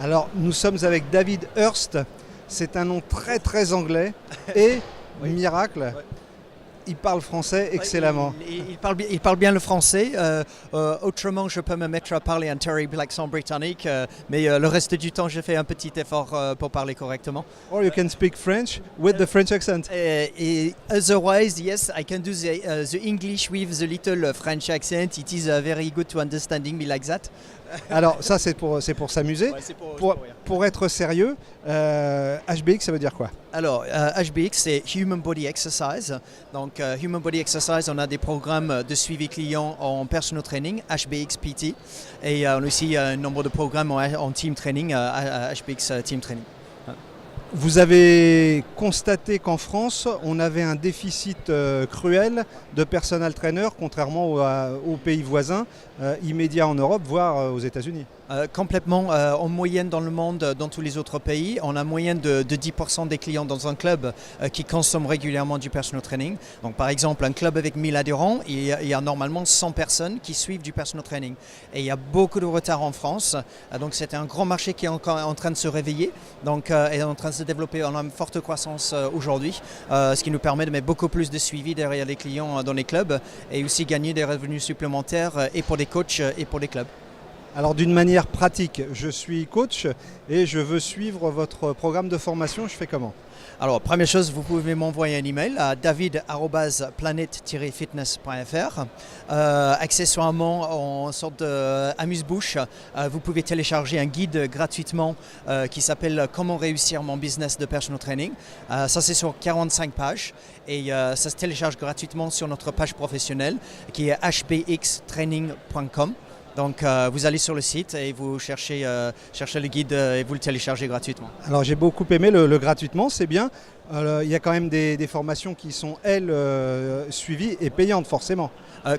Alors, nous sommes avec David Hurst. C'est un nom très très anglais et Oui. miracle, Ouais. il parle français excellemment. Il parle bien le français. Autrement, je peux me mettre à parler un terrible accent britannique, mais le reste du temps, je fais un petit effort pour parler correctement. Or you can speak French with the French accent. Otherwise, yes, I can do the English with the little French accent. It is very good to understanding me like that. Alors ça c'est pour s'amuser. Ouais, c'est pour rire. Pour être sérieux, HBX ça veut dire quoi? Alors, HBX, c'est Human Body Exercise. Donc, Human Body Exercise, on a des programmes de suivi client en personal training, HBX PT. Et on a aussi un nombre de programmes en team training, HBX Team Training. Vous avez constaté qu'en France, on avait un déficit cruel de personal trainer, contrairement aux pays voisins, immédiats en Europe, voire aux États-Unis. Complètement, en moyenne dans le monde, dans tous les autres pays, on a une moyenne de 10% des clients dans un club qui consomment régulièrement du personal training. Donc par exemple, un club avec 1000 adhérents, il y a normalement 100 personnes qui suivent du personal training. Et il y a beaucoup de retard en France, donc c'est un grand marché qui est encore en train de se réveiller, donc est en train de se développer. On a une forte croissance aujourd'hui, ce qui nous permet de mettre beaucoup plus de suivi derrière les clients dans les clubs et aussi gagner des revenus supplémentaires et pour les coachs et pour les clubs. Alors d'une manière pratique, je suis coach et je veux suivre votre programme de formation, je fais comment? Alors, première chose, vous pouvez m'envoyer un email à david@planet-fitness.fr. Accessoirement, en sorte d'amuse-bouche, vous pouvez télécharger un guide gratuitement qui s'appelle Comment réussir mon business de personal training. Ça, c'est sur 45 pages et ça se télécharge gratuitement sur notre page professionnelle qui est hbxtraining.com. Donc vous allez sur le site et vous cherchez le guide et vous le téléchargez gratuitement. Alors j'ai beaucoup aimé le gratuitement, c'est bien. Il y a quand même des formations qui sont, elles, suivies et payantes forcément.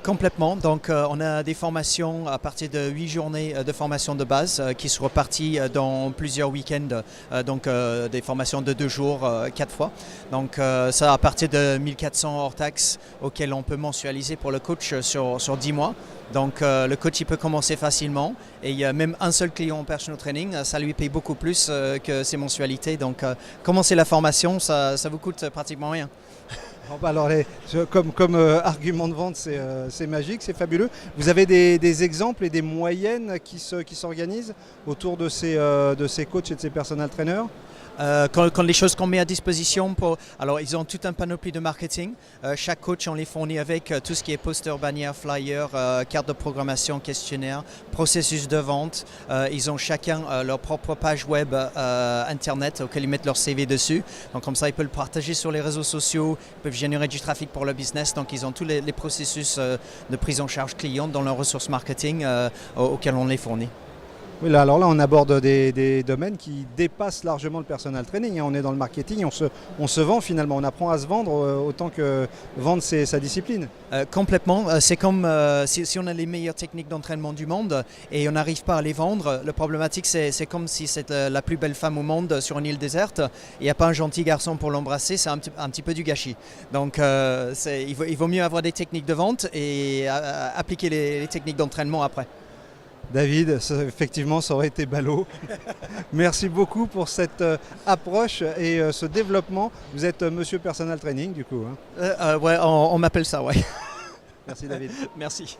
Complètement. Donc on a des formations à partir de 8 journées de formation de base qui sont reparties dans plusieurs week-ends. Donc des formations de 2 jours, 4 fois. Donc ça à partir de 1400 hors taxes auxquels on peut mensualiser pour le coach sur 10 mois. Donc le coach il peut commencer facilement et il y a même un seul client en personal training, ça lui paye beaucoup plus que ses mensualités. Donc commencer la formation, ça vous coûte pratiquement rien. Alors comme argument de vente, c'est magique, c'est fabuleux. Vous avez des exemples et des moyennes qui s'organisent autour de ces coachs et de ces personal trainers? Quand les choses qu'on met à disposition, alors ils ont tout un panoplie de marketing. Chaque coach, on les fournit avec tout ce qui est poster, bannière, flyer, carte de programmation, questionnaire, processus de vente. Ils ont chacun leur propre page web internet auquel ils mettent leur CV dessus. Donc comme ça, ils peuvent le partager sur les réseaux sociaux, ils peuvent générer du trafic pour le business. Donc ils ont tous les processus de prise en charge client dans leurs ressources marketing auxquelles on les fournit. Oui, alors là, on aborde des domaines qui dépassent largement le personal training. On est dans le marketing, on se vend finalement, on apprend à se vendre autant que vendre sa discipline. Complètement, c'est comme si on a les meilleures techniques d'entraînement du monde et on n'arrive pas à les vendre. Le problématique, c'est comme si c'était la plus belle femme au monde sur une île déserte. Il n'y a pas un gentil garçon pour l'embrasser, c'est un petit peu du gâchis. Donc il vaut mieux avoir des techniques de vente et appliquer les techniques d'entraînement après. David, effectivement, ça aurait été ballot. Merci beaucoup pour cette approche et ce développement. Vous êtes monsieur personal training du coup. Ouais, on m'appelle ça, ouais. Merci David. Merci.